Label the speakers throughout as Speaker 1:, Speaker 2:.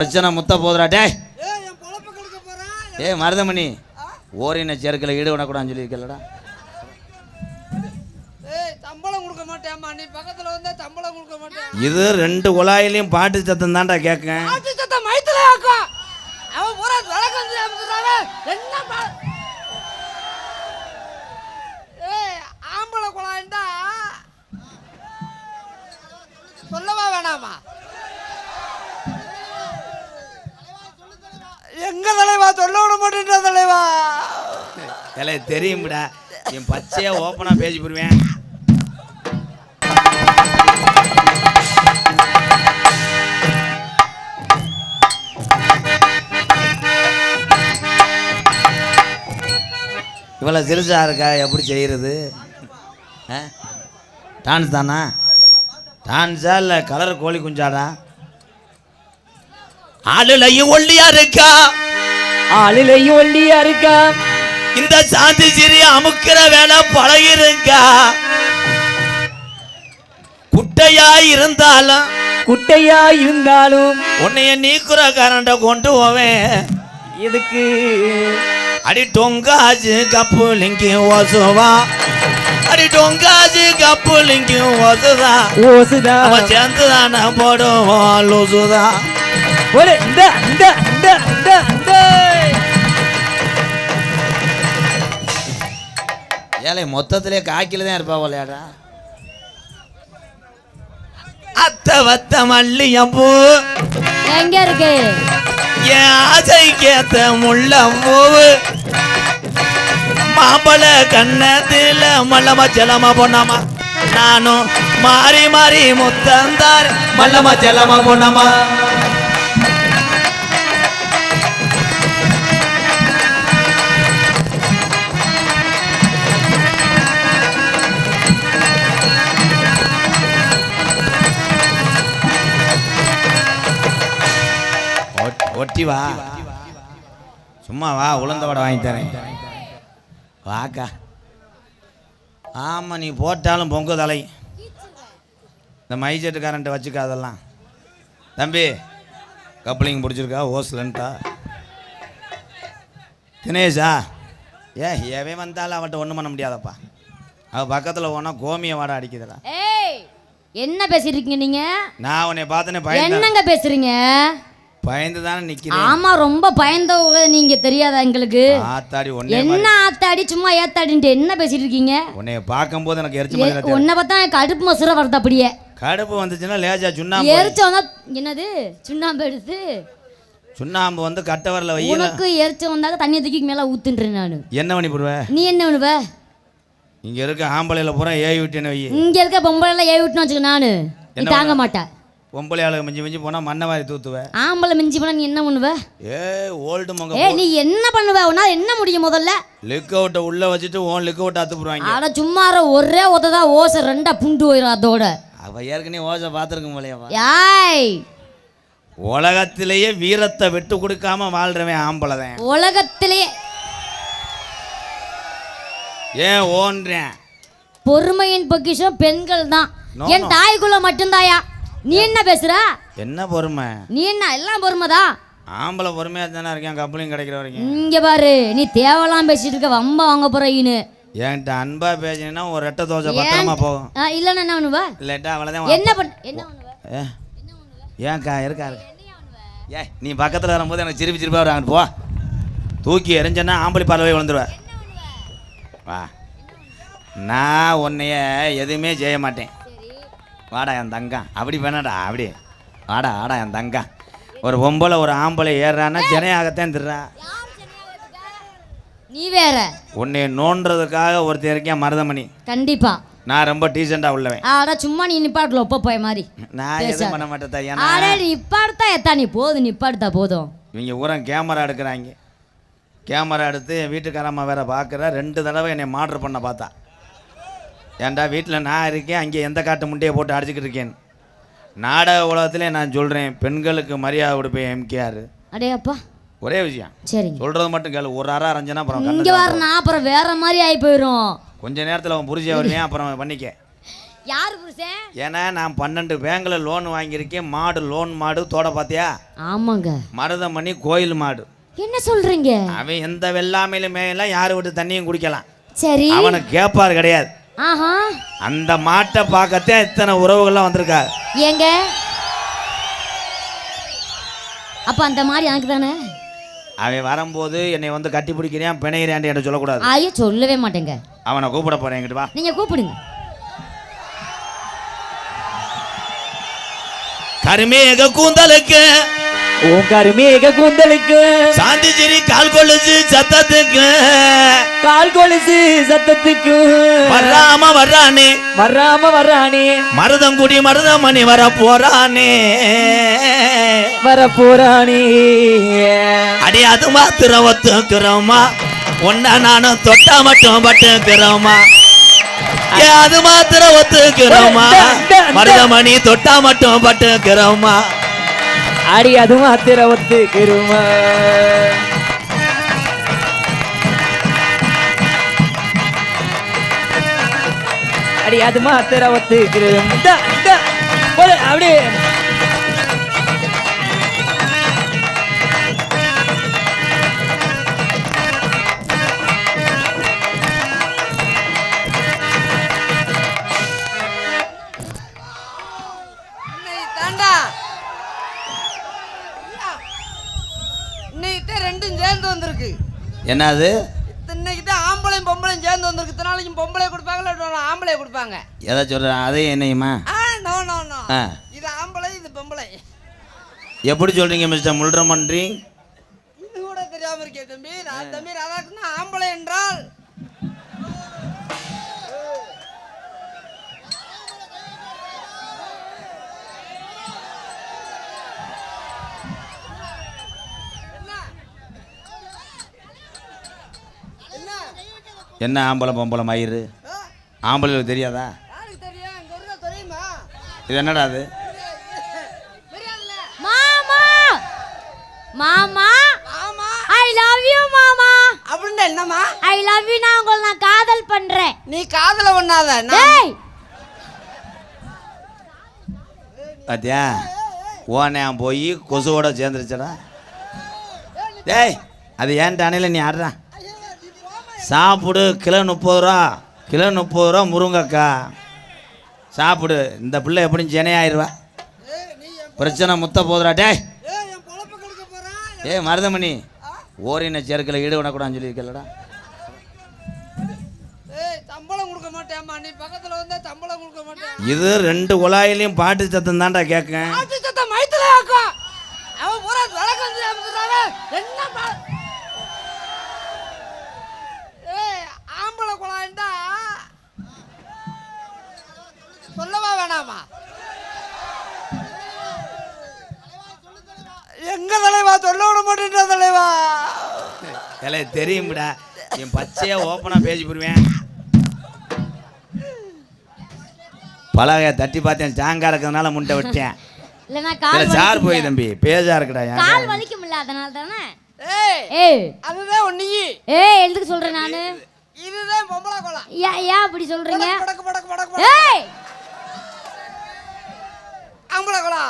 Speaker 1: பிரச்சனை முத்த போதுடா டேய். மருதமணி ஓரின சேர்க்கல ஈடுபடக்கூடாதுன்னு சொல்லியிருக்கலடா.
Speaker 2: சம்பளம் கொடுக்க மாட்டேம்மா, நீ பக்கத்துல வந்தா சம்பளம் கொடுக்க மாட்டேன்.
Speaker 1: இது 2 குழாயிலையும் பாட்டு சத்தம் தான்டா கேட்கேன்.
Speaker 2: பாட்டு சத்தம் மைத்துல ஆக்கும். அவன் பூரா விளக்கம் தெரியாம என்ன ஆம்பளை குழாய்டா சொல்லவா வேணாமா? எங்க தலைவா சொல்ல விட மாட்டேன்ற தலைவா.
Speaker 1: தெரியும்டா, என் பச்சையா ஓப்பனா பேசி போடுவேன். இவ்வளோ சிறுசா இருக்கா, எப்படி செய்கிறது? டான்ஸ் தானா? டான்ஸா இல்லை கலர் கோழி குஞ்சாடா? ஆளுலையும் ஒல்லியா இருக்கா,
Speaker 2: ஆளுலையும் ஒல்லியா இருக்கா,
Speaker 1: இந்த சாந்தி சிறிய அமுக்கிற வேலை பழகிருக்கா. குட்டையா இருந்தாலும் உன்னைய நீக்குற கரண்ட கொண்டு போவேன்.
Speaker 2: இதுக்கு
Speaker 1: அடி டொங்காஜு கப்புலிங்கி ஓசுவா, அடி டொங்காஜு கப்புலிங்கி ஓசுதா, அவன் சேர்ந்துதான போடுவோம் லூசுதா. ஏழை மொத்தத்திலே காக்கில தான் இருப்பா விளையாடா. அத்த வத்த மல்லியப்பூ
Speaker 2: எங்க இருக்கு?
Speaker 1: என் ஆசைக்கேத்த முள்ளம்பூவு, மாம்பழ கண்ணத்தில மல்லமா செல்லமா பொண்ணாமா, நானும் மாறி மாறி முத்தந்தார் மல்லமா செல்லமா பொண்ணாமா. ஒட்டி வா, சும்மா வா, உளுந்த வடை வாங்கி தரேன் வாக்கா. ஆமாம், நீ போட்டாலும் பொங்க தலை. இந்த மைஜெட்டுக்காரன்ட்ட வச்சுக்கா அதெல்லாம். தம்பி கப்ளிங் பிடிச்சிருக்கா ஓஸ்லன்ட்டா தினேஷா? எவன் வந்தாலும் அவன்கிட்ட ஒன்றும் பண்ண முடியாதப்பா. அவள் பக்கத்தில் போனால் கோமிய வாடை அடிக்குதுடா.
Speaker 2: என்ன பேசிருக்கீங்க நீங்க?
Speaker 1: நான் உன்னை பார்த்தனே பயந்து.
Speaker 2: என்னங்க பேசுறீங்க?
Speaker 1: பயந்து தானே நிக்கிறேன்.
Speaker 2: ஆமா, ரொம்ப பயந்தவங்க நீங்க, தெரியாதா எங்களுக்கு?
Speaker 1: ஆத்தாடி
Speaker 2: என்ன ஆத்தாடி சும்மா ஏத்தாடின்ட்டு என்ன பேசிட்டு இருக்கீங்க?
Speaker 1: உன்னை பார்க்கும்போது எனக்கு எரிச்சல்.
Speaker 2: உன்னை பார்த்தா கடுப்பு மசுரை வருது. அப்படியே
Speaker 1: கடுப்பு வந்துச்சுன்னா லேஜா சுண்ணாம்பு
Speaker 2: எரிச்ச வந்தா என்னது சுண்ணாம்பு எடுத்து
Speaker 1: சுண்ணாம்பு வந்து கட்ட வரல வை.
Speaker 2: உனக்கு எரிச்ச வந்தா தண்ணி தூக்கி மேல ஊத்துன்றேன் நானு. என்ன
Speaker 1: பண்ணி போடுவ
Speaker 2: நீ? என்ன பண்ணுவ?
Speaker 1: இங்க இருக்க ஆம்பளையில பூரா ஏவி விட்டேன்னு வை.
Speaker 2: இங்க இருக்க பொம்பளை எல்லாம் ஏவி விட்டுன்னு வச்சுக்க நானு. நீ தாங்க மாட்டேன்.
Speaker 1: பொம்பளை ஆளுங்க மிஞ்சி மிஞ்சி போனா மண்ணை வாரி தூத்துவேன்.
Speaker 2: ஆம்பளை மிஞ்சி போனா நீ என்ன பண்ணுவ?
Speaker 1: ஓல்டு மங்க.
Speaker 2: நீ என்ன பண்ணுவ? உன்னால என்ன முடியும்? முதல்ல
Speaker 1: லிக் அவுட்டை உள்ள வச்சுட்டு ஓன் லிக் அவுட் அத்து போடுவாங்க.
Speaker 2: ஆனா சும்மா ஒரே ஒத்ததான் ஓசை 2 புண்டு போயிடும். அதோட
Speaker 1: அவ ஏற்கனவே ஓசை பார்த்துருக்க போலையவா.
Speaker 2: யாய்
Speaker 1: உலகத்திலேயே வீரத்தை விட்டு கொடுக்காம வாழ்றவன் ஆம்பளை தான்
Speaker 2: உலகத்திலேயே.
Speaker 1: ஏன் ஓன்றேன்?
Speaker 2: பொறுமையின் பொக்கிஷம் பெண்கள் தான். என் தாய்க்குள்ள மட்டும்தாயா. நீ என்ன பேசுற?
Speaker 1: என்ன பொறுமை?
Speaker 2: நீ என்ன எல்லாம் பொறுமைதான்.
Speaker 1: ஆம்பளை பொறுமையா தானே இருக்கேன் கப்ளிங் கிடைக்கிற வரைக்கும்.
Speaker 2: இங்க பாரு, நீ தேவலாம் பேசிட்டு இருக்க. வம்ப வாங்க போறீன்னு
Speaker 1: என்கிட்ட அன்பா பேசினா ஒரு ரெட்டை தோசை பத்திரமா போகும்.
Speaker 2: இல்லன்னா என்ன பண்ணுவ?
Speaker 1: இல்லட்டா அவ்வளவுதான்.
Speaker 2: என்ன பண்ணுவ?
Speaker 1: ஏன்க்கா இருக்காரு? நீ பக்கத்துல வரும்போது எனக்கு சிரிப்பு சிரிப்பா வராங்க. போ, தூக்கி எறிஞ்சன்னா ஆம்பளை பார்வை விழுந்துருவ. வா, நான் உன்னைய எதுவுமே செய்ய மாட்டேன். வாடா என் தங்கம். அப்படி வேணாடா, அப்படி வாடா வாடா என் தங்கம். ஒரு பொம்பளை ஒரு ஆம்பளை ஏறான்னா ஜனையாகத்தான் திடுறா.
Speaker 2: நீ வேற
Speaker 1: உன்னை நோன்றதுக்காக ஒருத்தர் இருக்கேன் மருதமணி.
Speaker 2: கண்டிப்பா
Speaker 1: நான் ரொம்ப டீசெண்டா உள்ளவன்.
Speaker 2: சும்மா நீ நிப்பாட்டல ஒப்ப போய் மாதிரி.
Speaker 1: நான் எதுவும் பண்ண மாட்டேன்.
Speaker 2: நிப்பாடுத்தா எத்தா நீ போதும், நிப்பாடுத்தா போதும்.
Speaker 1: இவங்க ஊரா கேமரா எடுக்கிறாங்க. கேமரா எடுத்து என் வீட்டுக்காரம்மா வேற பார்க்குற 2 தடவை என்னை மாடர் பண்ண பார்த்தா. ஏன்டா வீட்டில் நான் இருக்கேன், அங்கே எந்த காட்டு முண்டையை போட்டு அடிச்சுக்கிட்டு இருக்கேன். நாடக உலகத்திலே நான் சொல்கிறேன், பெண்களுக்கு மரியாதை கொடுப்பேன் எம்கேஆர்.
Speaker 2: அடே அப்பா,
Speaker 1: ஒரே விஷயம்
Speaker 2: சரி
Speaker 1: சொல்றது மட்டும் கேளு. ஒரு அரை அரைஞ்சனா அப்புறம்
Speaker 2: இங்க வரனா அப்புறம் வேற மாதிரி ஆகி போயிடும்.
Speaker 1: கொஞ்ச நேரத்தில் அவன் புரிஞ்ச வருவேன், அப்புறம் பண்ணிக்க.
Speaker 2: யாரு புருஷன்?
Speaker 1: ஏன்னா நான் 12 பேங்க்ல லோன் வாங்கியிருக்கேன். மாடு லோன் மாடு தோட பாத்தியா?
Speaker 2: ஆமாங்க.
Speaker 1: மருதமணி கோயில் மாடு.
Speaker 2: என்ன சொல்றீங்க?
Speaker 1: அவன் எந்த வெள்ளாமையிலும் மேயலாம், யாரு விட்டு தண்ணியும் குடிக்கலாம்.
Speaker 2: சரி.
Speaker 1: அவனுக்கு கேப்பார் கிடையாது.
Speaker 2: ஆஹா.
Speaker 1: அந்த மாட்டை பார்க்கத்தான் இத்தனை உறவுகள்லாம் வந்திருக்காரு.
Speaker 2: ஏங்க அப்ப அந்த மாதிரி எனக்கு தானே.
Speaker 1: அவன் வரும்போது என்னை வந்து கட்டி பிடிக்கிறான், பிணையிறான்ட்டு என்ன சொல்லக்கூடாது.
Speaker 2: ஐயோ சொல்லவே மாட்டேங்க.
Speaker 1: அவனை கூப்பிட போறேன். என்கிட்ட வா.
Speaker 2: நீங்க கூப்பிடுங்க.
Speaker 1: கருமேக கூந்தலுக்கு
Speaker 3: உன் கருமேக கூந்தலுக்கு
Speaker 1: சாந்தி சிரி கால் கொலுசு சத்தத்துக்கு
Speaker 3: கால் கொலுசு சத்தத்துக்கு
Speaker 1: வராம வர்றானே
Speaker 3: வராம வர்றானே
Speaker 1: மருதங்குடி மருதமணி வர போறானே
Speaker 3: வர போறானே.
Speaker 1: அடி அது மாத்திரம் ஒத்துக்கிறோமா, ஒன்ன நானும் தொட்டா மட்டும் பட்டுக்கிறோமா. அது மாத்திரம் ஒத்துக்கிறோமா, மருதமணி தொட்டா மட்டும் பட்டுக்கிறோமா.
Speaker 3: அடி அது மாத்திர ஒத்துக்கிறோமா. அடி அது மாத்திர ஒத்துக்கிறோம். அப்படியே
Speaker 4: ரெண்டும் சேர்ந்து வந்திருக்கு.
Speaker 1: என்னது?
Speaker 4: இன்னைக்கு தான் ஆம்பளையும் பொம்பளையும் சேர்ந்து வந்திருக்கு. இத்தனை நாளைக்கு பொம்பளை கொடுப்பாங்களா, ஆம்பளை கொடுப்பாங்க.
Speaker 1: எதை சொல்ற? அதே என்னையுமா?
Speaker 4: நோ நோ நோ, இது ஆம்பளை இது பொம்பளை.
Speaker 1: எப்படி சொல்றீங்க மிஸ்டர் முல்ரமன்றி?
Speaker 4: இது கூட தெரியாம இருக்கே தம்பி. தம்பி ராதாகிருஷ்ணன் ஆம்பளை என்றால்
Speaker 1: என்ன ஆம்பளை பொம்பளை மயிறு? ஆம்பளைகளுக்கு தெரியாதா? இது என்னடா அது?
Speaker 2: மாமா மாமா ஐ லவ் யூ மாமா.
Speaker 4: அப்படின்னா என்னமா?
Speaker 2: I love you. நான் உங்களை காதல் பண்றேன்.
Speaker 4: நீ காதல பண்ணாத.
Speaker 2: டேய்
Speaker 1: பாத்தியா, ஓனே போய் கொசுவோட சேர்ந்துருச்சடா. டேய் அது ஏன்ட்ட அணையில நீ ஆடுறா. சாப்பிடு. கிலோ 30 ரூபா, கிலோ 30 ரூபா முருங்கக்கா. சாப்பிடு. இந்த பிள்ளை எப்படி சென்னையாயிருவா. பிரச்சனை முத்த போதுரா. டே மருதமணி, ஓரின சேர்க்கையில் ஈடுபடக்கூடாதுன்னு சொல்லியிருக்கலடா.
Speaker 4: சம்பளம் கொடுக்க மாட்டேம்மா. நீ பக்கத்துல வந்தா சம்பளம் கொடுக்க மாட்டேன்.
Speaker 1: இது 2 குழாயிலையும் பாட்டு சத்தம் தான்டா கேட்கேன்.
Speaker 4: பாட்டு சத்தம் மைத்துல ஆக்கும். அவன் பூரா விளக்கு வந்து என்ன ஆம்பளை குழாய்ண்டா சொல்லவா வேணாமா? எங்க தலைவா சொல்ல விட மாட்டேன்ற தலைவா.
Speaker 1: இல்லை தெரியும்டா, என் பச்சையா ஓப்பனா பேசி போடுவேன். பலகைய தட்டி பார்த்தேன், சாங்கா இருக்கிறதுனால முண்டை விட்டேன்.
Speaker 2: இல்லனா கால்
Speaker 1: சார் போய் தம்பி பேஜா இருக்குடா.
Speaker 2: கால் வலிக்கும்ல, அதனால தானே.
Speaker 4: ஏய் அதுதான் ஒண்ணு.
Speaker 2: ஏய் எதுக்கு சொல்றேன் நானு?
Speaker 4: இதுதான் பொம்பளை குழா.
Speaker 2: ஏன் அப்படி சொல்றீங்க?
Speaker 4: படக்கு படக்கு படக்கு.
Speaker 2: ஏய்
Speaker 4: ஆம்பளை குழா.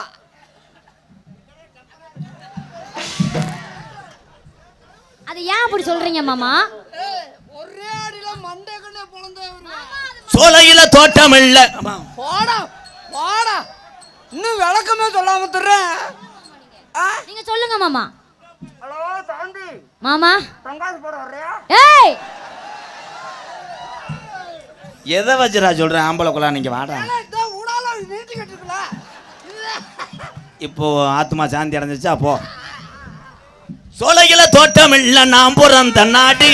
Speaker 2: அது ஏன் அப்படி சொல்றீங்க மாமா?
Speaker 4: ஒரே அடியில மண்டை கண்ணே பொளந்தே வருவா.
Speaker 1: சோலையில தோட்டம் இல்ல.
Speaker 4: போடா போடா, இன்னும் விளக்கமே சொல்லாம தர்றேன்.
Speaker 2: நீங்க சொல்லுங்க மாமா.
Speaker 4: ஹலோ தாண்டி
Speaker 2: மாமா,
Speaker 4: தங்காசு போட வர்றியா?
Speaker 2: ஏய்
Speaker 1: எதை வச்சுடா சொல்றேன் ஆம்பளை குழா? நீங்க வாடா.
Speaker 4: ஊடால நீட்டி கட்டிருக்கல.
Speaker 1: இப்போ ஆத்மா சாந்தி அடைஞ்சிச்சா? போ. சோலையில தோட்டம் இல்ல நாம் பிறந்த நாடு,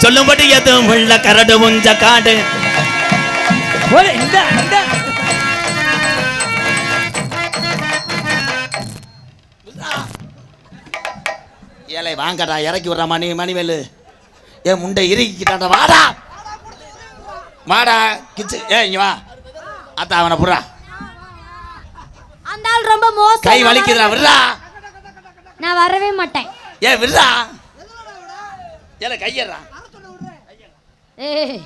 Speaker 1: சொல்லும்படி எதுவும் உள்ள கரடு முஞ்ச காடு. ஏழை வாங்கடா, இறக்கி விடுறா மணிவேலு. ஏன் முண்டை இறுக்கிட்டாடா. வாடா வாடா கிச்சு. இங்க வா. அத்தா அவனை புறா.
Speaker 2: அந்த ஆள் ரொம்ப மோசம்.
Speaker 1: கை வலிக்குதுடா, விடுறா.
Speaker 2: நான் வரவே மாட்டேன்.
Speaker 1: விடுறா. ஏல கையறா.
Speaker 2: ஏய்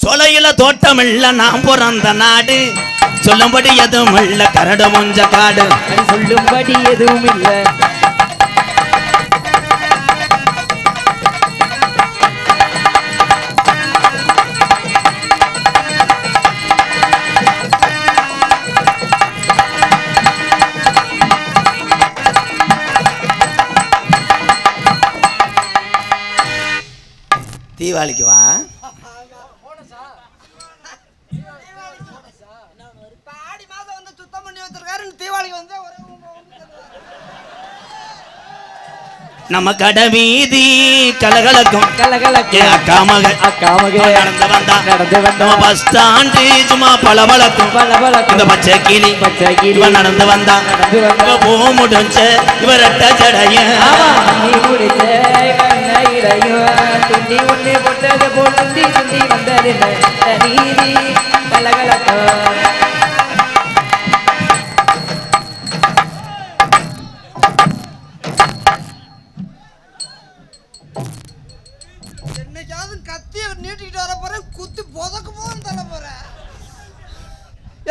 Speaker 1: சொலையில தோட்டமில்ல நான் பிறந்த நாடு சொல்லும்படி எதுவும் இல்ல கரடு முஞ்ச காடு
Speaker 3: சொல்லும்படி எதுவும் இல்ல
Speaker 1: தீபாவளிக்கு வா
Speaker 4: இப்ப ஆடி மாதம் வந்து சுத்தம் பண்ணி வச்சிருக்காரு தீபாவளிக்கு வந்து
Speaker 1: நம்ம கடை வீதி கலகலக்கும்
Speaker 3: கலகலக்கும்
Speaker 1: அக்கா மக நடந்து வந்தா நம்ம பஸ் ஸ்டாண்டு சும்மா பளபளக்கும் இந்த பச்சை கிளி இவன் நடந்து வந்தா இவ பூ முடிஞ்ச இவ ரெட்ட ஜடைய
Speaker 3: துண்டி ஒண்ணு போட்டது போல் துண்டி துண்டி வந்தது நீதி கலகலக்கம்
Speaker 4: என்னைக்காவது கத்திய நீட்டிக்கிட்டு வர போறேன் குத்தி புதக்கு போதும் தள்ள போறேன்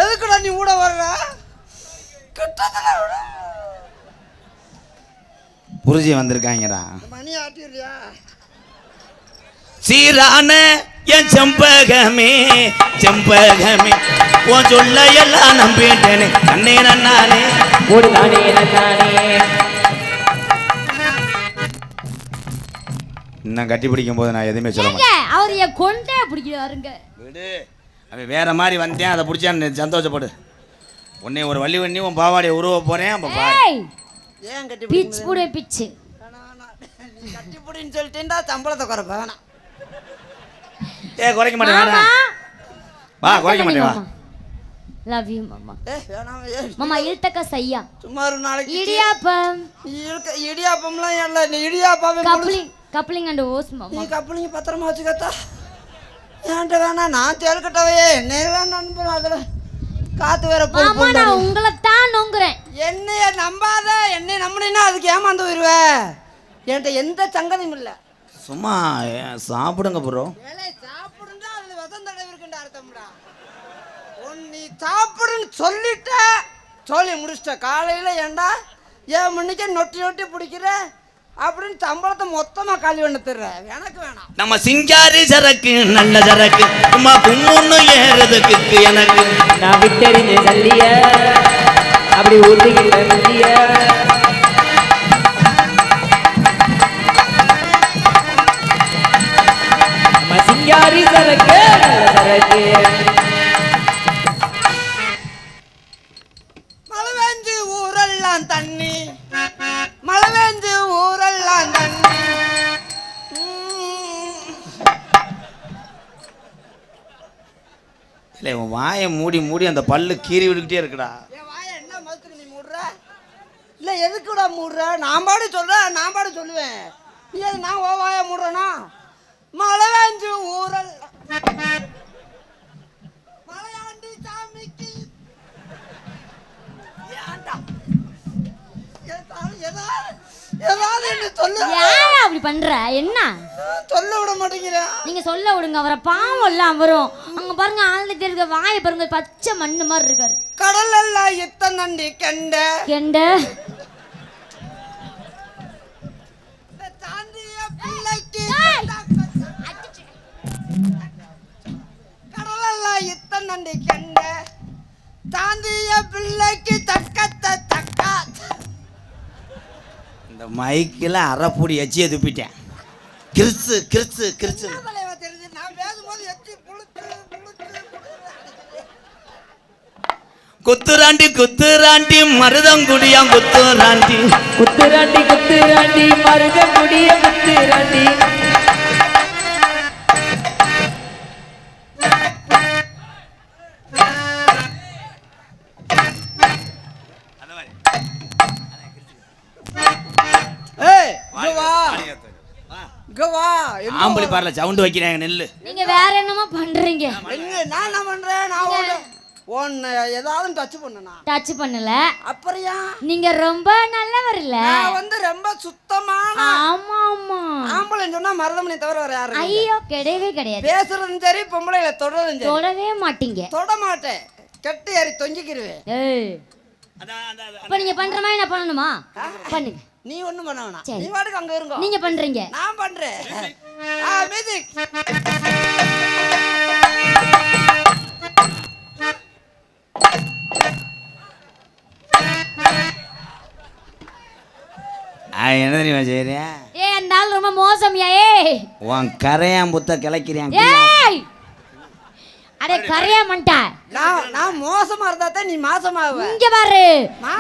Speaker 4: எதுக்குடா நீ கூட வர்ற கிட்டத்தட்ட
Speaker 1: புரிஜி வந்திருக்காங்கடா
Speaker 4: மணி ஆட்டிடுறியா
Speaker 1: சீரான என் செம்பகமே செம்பகமே உன் சொல்ல எல்லாம் நம்பிட்டேனே கண்ணே நன்னானே
Speaker 3: ஒரு நானே நானே
Speaker 1: இன்னும் கட்டி பிடிக்கும் போது நான் எதுவுமே சொல்ல
Speaker 2: ஏங்க
Speaker 1: மாட்டேன்
Speaker 2: அவர் என் கொண்டே பிடிக்கிறாருங்க.
Speaker 1: விடு அவன் வேற மாதிரி வந்தேன் அதை பிடிச்சா சந்தோஷப்படு உன்னை ஒரு வள்ளி வண்ணி உன் பாவாடியை உருவ போறேன் அப்ப பாரு
Speaker 2: ஏய்
Speaker 4: ஏன் கட்டி
Speaker 2: பிச் புடை பிச்சு.
Speaker 4: நீ கட்டி பிடின்னு சொல்லிட்டேன்டா சம்பளத்தை குறைப்ப வேணாம்
Speaker 1: குறைக்க மாட்டேன்
Speaker 2: மாமா
Speaker 1: வா குறைக்க மாட்டேன் வா
Speaker 2: லவ் யூ மாமா.
Speaker 4: வேணாம்
Speaker 2: மாமா இழுத்தக்க சையா
Speaker 4: சும்மா ஒரு நாளைக்கு
Speaker 2: இடியாப்பம்
Speaker 4: இடியாப்பம்லாம் இல்ல நீ இடியாப்பாவே
Speaker 2: கப்ளிங் அண்ட் ஓஸ்
Speaker 4: நீ
Speaker 2: மாமா.
Speaker 4: கப்பலிங்க பத்திரமா வச்சுக்கத்தா ஏன்ட்ட வேணாம் நான் தேர்கட்டவையே என்னைய நண்பன் அதுல காத்து வேற
Speaker 2: மாமா நான் உங்களை தான் நோங்குறேன்.
Speaker 4: என்னைய நம்பாத என்னைய நம்பினா அதுக்கு ஏமாந்து போயிருவ என்கிட்ட எந்த சங்கதியும் இல்ல
Speaker 1: சும்மா சாப்பிடுங்க ப்ரோ
Speaker 4: வேலை சாப்பிடுண்டா அதுல வசந்த இருக்குண்டா அர்த்தம்டா நீ சாப்பிடுன்னு சொல்லிட்ட சொல்லி முடிச்சிட்ட காலையில ஏண்டா 7 மணிக்கு நொட்டி நொட்டி பிடிக்கிற அப்படின்னு சம்பளத்தை மொத்தமா காலி பண்ண தர்ற எனக்கு வேணாம்
Speaker 1: நம்ம சிங்காரி சரக்கு நல்ல சரக்கு சும்மா கும்முன்னு ஏறதுக்கு எனக்கு
Speaker 3: நான் விட்டெறிஞ்ச சல்லிய அப்படி ஊத்திக்கிட்ட முந்திய சிங்காரி சரக்கு சரக்கு
Speaker 4: மழை பெஞ்சு ஊரெல்லாம் தண்ணி மழை பெஞ்சு ஊரெல்லாம் தண்ணி
Speaker 1: இல்லை உன் வாயை மூடி மூடி அந்த பல்லு கீறி விட்டுக்கிட்டே இருக்குடா
Speaker 4: என் வாயை என்ன மதுக்கு நீ மூடுற இல்லை எதுக்குடா மூடுற நான் பாடு சொல்கிறேன் நான் பாடு சொல்லுவேன் நீ அது நான் ஓ வாயை மூடுறேனா மழை பெஞ்சு ஊரல் மலையாண்டி சாமிக்கு ஏன்டா ஏதாவது என்ன சொல்லு
Speaker 2: ஏன் அப்படி பண்ற என்ன
Speaker 4: சொல்ல விட மாட்டேங்கிறேன்
Speaker 2: நீங்க சொல்ல விடுங்க அவரை பாவம் எல்லாம் வரும் அங்க பாருங்க ஆழ்ந்து இருக்க வாயை பாருங்க பச்சை மண்ணு மாதிரி இருக்காரு
Speaker 4: கடல் எல்லாம் எத்தனை நண்டி கெண்ட
Speaker 2: கெண்ட
Speaker 4: தாண்டிய பிள்ளைக்கு கடல் எல்லாம் எத்தனை நண்டி கெண்ட தாண்டிய பிள்ளைக்கு தக்கத்த தக்கா
Speaker 1: இந்த மைக்கில் அரைப்பூடி எச்சியை துப்பிட்டேன் கிறிச்சு கிறிச்சு கிறிச்சு
Speaker 4: தெரிஞ்சு நான் பேசும்போது எத்தி புளுத்து
Speaker 1: குத்துராண்டி குத்துராண்டி மருதங்குடியாம் குத்துராண்டி
Speaker 3: குத்துராண்டி குத்துராண்டி மருத குடிய குத்துராண்டி
Speaker 1: ஆம்பளி பார்ல சவுண்டு வைக்கிறாங்க நெல்லு
Speaker 2: நீங்க வேற என்னமா பண்றீங்க
Speaker 4: நான் என்ன பண்றேன் நான் ஒன்னு ஏதாவது டச் பண்ணனா
Speaker 2: டச் பண்ணல
Speaker 4: அப்படியா
Speaker 2: நீங்க ரொம்ப நல்லவர் இல்ல
Speaker 4: நான் வந்து ரொம்ப சுத்தமான
Speaker 2: ஆமா ஆமா
Speaker 4: ஆம்பளை சொன்னா மருதமணி தவிர வேற யாரு
Speaker 2: ஐயோ கிடையவே கிடையாது.
Speaker 4: பேசுறதும் சரி பொம்பளைல தொடறதும் சரி
Speaker 2: தொடவே மாட்டீங்க.
Speaker 4: தொட மாட்டேன், கெட்டு ஏறி தொங்கிக்கிருவேன்.
Speaker 2: ஏய் இப்ப நீங்க பண்ற மாதிரி நான் பண்ணணுமா? பண்ணுங்க.
Speaker 4: நீ ஒண்ணும் பண்ண வேணாம்,
Speaker 2: சரி.
Speaker 4: நீ வாட்டுக்கு அங்க இருங்க.
Speaker 2: நீங்க பண்றீங்க,
Speaker 4: நான் பண்றேன். மியூசிக்.
Speaker 1: என்ன தெரியுமா செய்யறியா?
Speaker 2: ஏய் அந்த ஆள் ரொம்ப மோசம்யா. ஏய்
Speaker 1: உன் கரையான் புத்த கிளைக்கிறியான்.
Speaker 2: ஏய் அடே கரையா மண்டா,
Speaker 4: நான் மோசமா இருந்தா தான் நீ மாசமாவ.
Speaker 2: இங்க பாரு,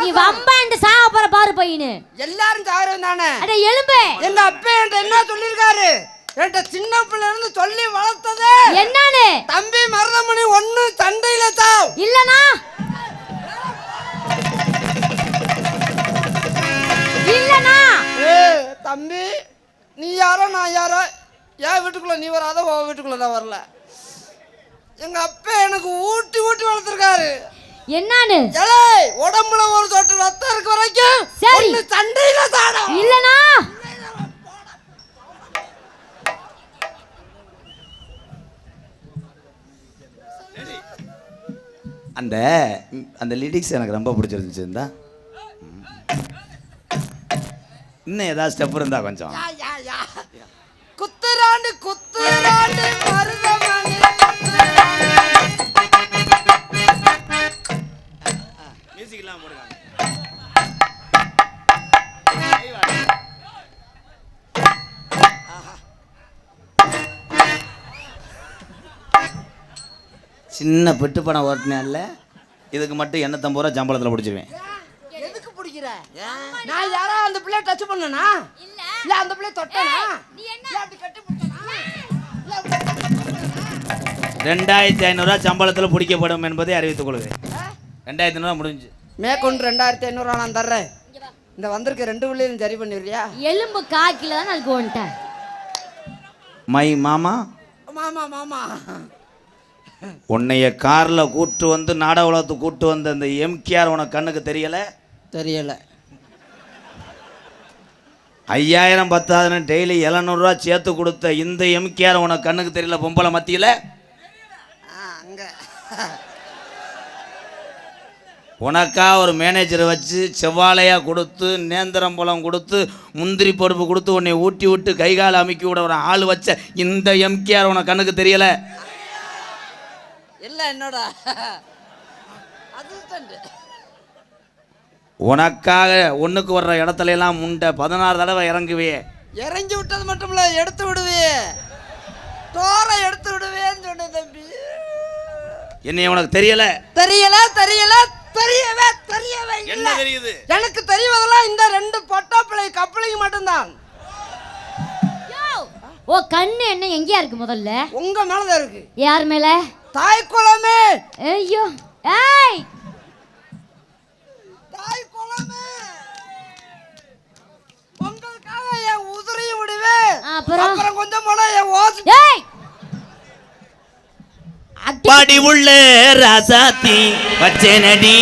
Speaker 2: நீ வம்பாண்டு சாவ போற பாரு பையனு.
Speaker 4: எல்லாரும் சாகறவன் தானே.
Speaker 2: அடே எலும்பு,
Speaker 4: எங்க அப்பா என்கிட்ட என்ன சொல்லிருக்காரு? என்கிட்ட சின்ன பிள்ளை இருந்து சொல்லி வளர்த்தது
Speaker 2: என்னன்னு?
Speaker 4: தம்பி மருதமணி ஒண்ணு சண்டையில சாவ்,
Speaker 2: இல்லனா இல்லனா.
Speaker 4: தம்பி நீ யாரோ நான் யாரோ, என் வீட்டுக்குள்ள நீ வராத, உன் வீட்டுக்குள்ள நான் வரல. எங்க அப்பா எனக்கு ஊட்டி ஊட்டி வளர்த்திருக்காரு.
Speaker 2: என்னன்னு?
Speaker 4: ஏய் உடம்புல ஒரு சொட்டு ரத்தம் இருக்க வரைக்கும்
Speaker 2: சரி
Speaker 4: சண்டையில சாடும்.
Speaker 2: இல்லனா
Speaker 1: அந்த அந்த லிரிக்ஸ் எனக்கு ரொம்ப பிடிச்சிருந்துச்சு. இருந்தா இன்னும் ஏதாவது ஸ்டெப் இருந்தா கொஞ்சம்.
Speaker 4: குத்துராண்டு குத்துராண்டு மருதமணி
Speaker 1: மியூசிக்லாம் போடுங்க. சின்ன பெட்டு படம் ஓட்டினேன்ல, இதுக்கு மட்டும் 850 ரூபா சம்பளத்தில் பிடிச்சிருவேன்.
Speaker 4: எதுக்கு பிடிக்கிற? நான் யாரா அந்த பிள்ளை டச் பண்ணனா? இல்ல அந்த பிள்ளை தொட்டனா? நீ என்ன அப்படி கட்டி பிடிச்சனா?
Speaker 1: 2500 ரூபா சம்பளத்தில் பிடிக்கப்படும் என்பதை அறிவித்துக் கொள்கிறேன். 2500 ரூபா முடிஞ்சு.
Speaker 4: மேற்கொண்டு 2500 நான் தர்றேன். இந்த வந்திருக்க 2 பிள்ளையும் சரி பண்ணிடுறியா?
Speaker 2: எலும்பு காக்கில தான் அதுக்கு வந்துட்டேன்.
Speaker 1: மை மாமா
Speaker 4: மாமா மாமா
Speaker 1: உன்னைய காரில் கூட்டு வந்து நாடக உலகத்துக்கு கூட்டு வந்த அந்த எம்கேஆர் உனக்கு கண்ணுக்கு தெரியல?
Speaker 4: தெரியல.
Speaker 1: 5000 10,000 டெய்லி 700 ரூபா சேர்த்து கொடுத்த இந்த எம்கேஆர் உனக்கு கண்ணுக்கு தெரியல? பொம்பளை மத்தியில்
Speaker 4: அங்க
Speaker 1: உனக்கா ஒரு மேனேஜரை வச்சு செவ்வாழையாக கொடுத்து நேந்திரம்பழம் கொடுத்து முந்திரி பருப்பு கொடுத்து உன்னை ஊட்டி விட்டு கைகால் அமைக்கி விட ஒரு ஆள் வச்ச இந்த எம்கேஆர் உனக்கு கண்ணுக்கு தெரியல?
Speaker 4: இல்ல என்னோட அசிஸ்டன்ட்.
Speaker 1: உனக்காக ஒன்றுக்கு வர்ற இடத்துல எல்லாம் முண்டை 16 தடவை இறங்குவே.
Speaker 4: இறங்கி விட்டது மட்டும் இல்ல, எடுத்து விடுவே, தோர எடுத்து விடுவேன்னு சொன்ன தம்பி.
Speaker 1: என்னை உனக்கு தெரியல?
Speaker 4: தெரியல தெரியல தெரியவே தெரியவே
Speaker 1: என்ன
Speaker 4: இல்ல.
Speaker 1: தெரியுது?
Speaker 4: எனக்கு தெரிவதெல்லாம் இந்த 2 பொட்டாப்பிள்ளை கப்பலைக்கு மட்டும்தான்.
Speaker 2: ஓ கண்ணு என்ன எங்கயா இருக்கு? முதல்ல
Speaker 4: உங்க மேலதான் இருக்கு.
Speaker 2: யார் மேல?
Speaker 4: தாய் குளமே.
Speaker 2: ஐயோ ஏய்
Speaker 4: தாய் குளமே, உங்களுக்காக என் உதிரையும் விடுவேன். அப்புறம் கொஞ்சம் போனா என் ஓசி.
Speaker 2: ஏய்
Speaker 1: பாடி உள்ள ராசாத்தி பச்சனடி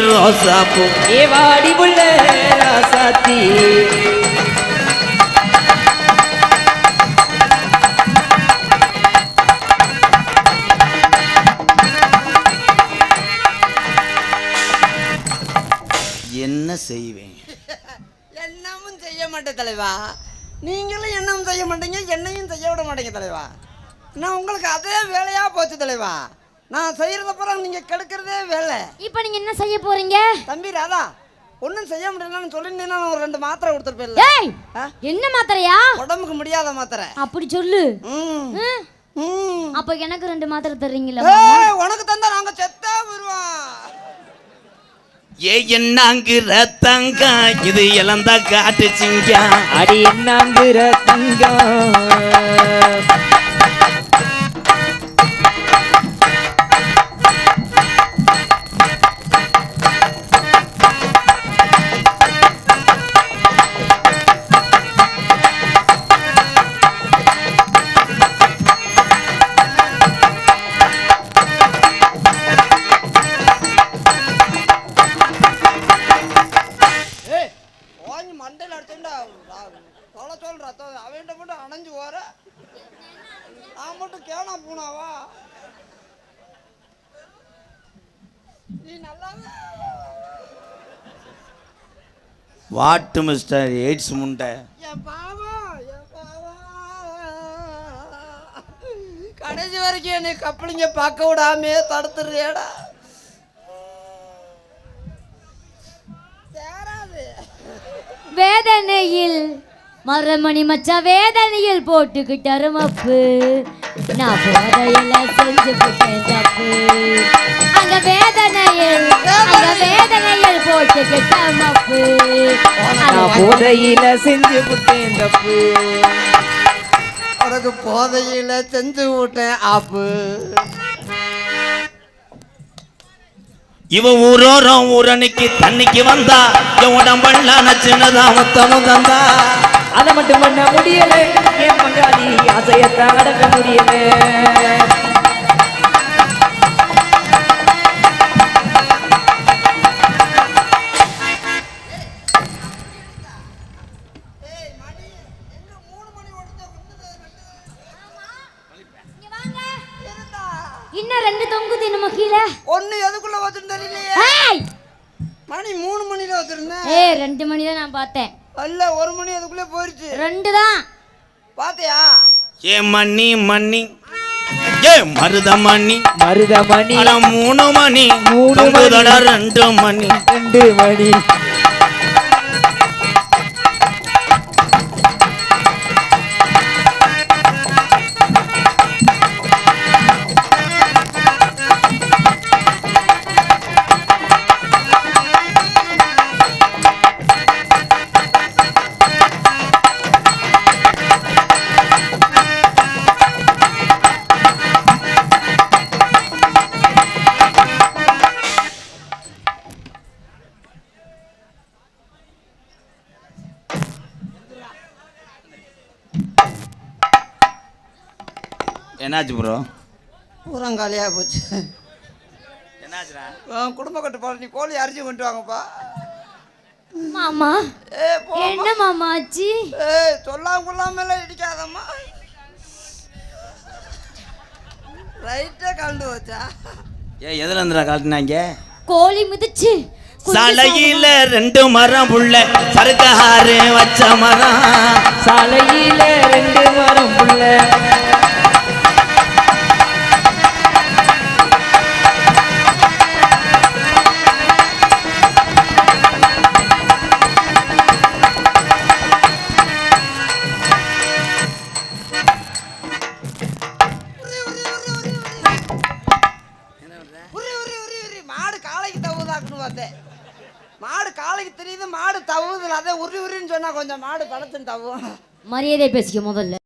Speaker 1: ரோசா பூ.
Speaker 3: ஏ வாடி உள்ள ராசாத்தி
Speaker 1: என்ன செய்வேன்?
Speaker 4: என்னமும் செய்ய மாட்டேன் தலைவா. நீங்களும் என்னமும் செய்ய மாட்டீங்க, என்னையும் செய்ய விட மாட்டீங்க தலைவா. நான் உங்களுக்கு அதே வேலையா போச்சு தலைவா. நான் செய்யறதப்புறம் நீங்க கெடுக்கிறதே வேலை.
Speaker 2: இப்போ நீங்க என்ன செய்ய போறீங்க?
Speaker 4: தம்பி ராதா, ஒன்றும் செய்ய முடியலன்னு சொல்லிருந்தீங்கன்னா நான் ஒரு 2 மாத்திரை கொடுத்துருப்பேன்.
Speaker 2: ஏய் என்ன மாத்திரையா?
Speaker 4: உடம்புக்கு முடியாத மாத்திரை.
Speaker 2: அப்படி சொல்லு. அப்ப எனக்கு 2 மாத்திரை தர்றீங்களா?
Speaker 4: உனக்கு தந்தா நாங்க செத்தா வருவோம்.
Speaker 1: ஏ என்னாங்கிற தங்க இது இளந்தா காட்டுச்சிங்க.
Speaker 3: அடி என்னாங்கிற தங்கம்
Speaker 4: மண்டையில் அடிச்சுண்டா தொலை சொல்ற அவன்கிட்ட மட்டும் அணைஞ்சு போற, நான் மட்டும் கேனா பூனாவா? நீ நல்லா
Speaker 1: வாட்டு மிஸ்டர் எய்ட்ஸ் முண்டை.
Speaker 4: என் பாவம், என் பாவம். கடைசி வரைக்கும் என்னை கப்பலிங்க பார்க்க விடாமே தடுத்துறியடா. சேராது.
Speaker 2: வேதனையில் மரமணி மச்சா வேதனையில் போட்டுக்கிட்டாரு மப்பு. நான் போதையில செஞ்சு போட்டேன் தப்பு. அங்க வேதனையில் போட்டுக்கிட்ட மப்பு.
Speaker 3: நான் போதையில செஞ்சு விட்டேன் தப்பு.
Speaker 4: உனக்கு போதையில செஞ்சு விட்டேன் ஆப்பு.
Speaker 1: இவ ஊரோரம் ஊரணிக்கு தண்ணிக்கு வந்தா என் உடம்பெல்லாம் நச்சுனதான் மொத்தமும் தந்தா.
Speaker 3: அதை மட்டும் பண்ண முடியல என் பங்காளி ஆசையத்தை அடக்க முடியல.
Speaker 2: இன்னும் 2 தொங்குது நம்ம கீழே.
Speaker 4: ஒண்ணு எதுக்குள்ள வச்சுன்னு தெரியலையே. மணி 3 மணில வச்சிருந்தேன்.
Speaker 2: 2 மணி தான் நான் பார்த்தேன்.
Speaker 4: அல்ல 1 மணி அதுக்குள்ளே போயிருச்சு.
Speaker 2: 2 தான்
Speaker 4: பாத்தியா?
Speaker 1: ஏ மண்ணி மண்ணி ஏ மருதமணி
Speaker 3: 3 மணி
Speaker 1: 3 மணி 2 மணி
Speaker 3: 2 மணி.
Speaker 1: என்னாச்சு ப்ரோ?
Speaker 4: பூராங்காலியா போச்சு.
Speaker 1: என்னாச்சுடா?
Speaker 4: குடும்ப கட்டுப்பாடு. நீ கோழி அரிசி கொண்டு வாங்கப்பா.
Speaker 2: மாமா. என்ன மாமா ஆச்சு?
Speaker 4: சொல்லாம கொள்ளாம இடிக்காதம்மா. ரைட்டா கலந்து வச்சா.
Speaker 1: எதுல இருந்துடா காட்டினாங்க?
Speaker 2: கோழி மிதிச்சு
Speaker 1: சாலையில 2 மரம் புள்ள சருக்காரு வச்ச மரம்.
Speaker 3: சாலையில 2 மரம் புள்ள.
Speaker 4: மாடு காலைக்கு தவுதாக்குன்னு பார்த்தேன். மாடு காலைக்கு தெரியுது, மாடு தவுதுல. அதை உருன்னு சொன்னா கொஞ்சம் மாடு படத்துன்னு தவும்.
Speaker 2: மரியாதை பேசிக்க முதல்ல.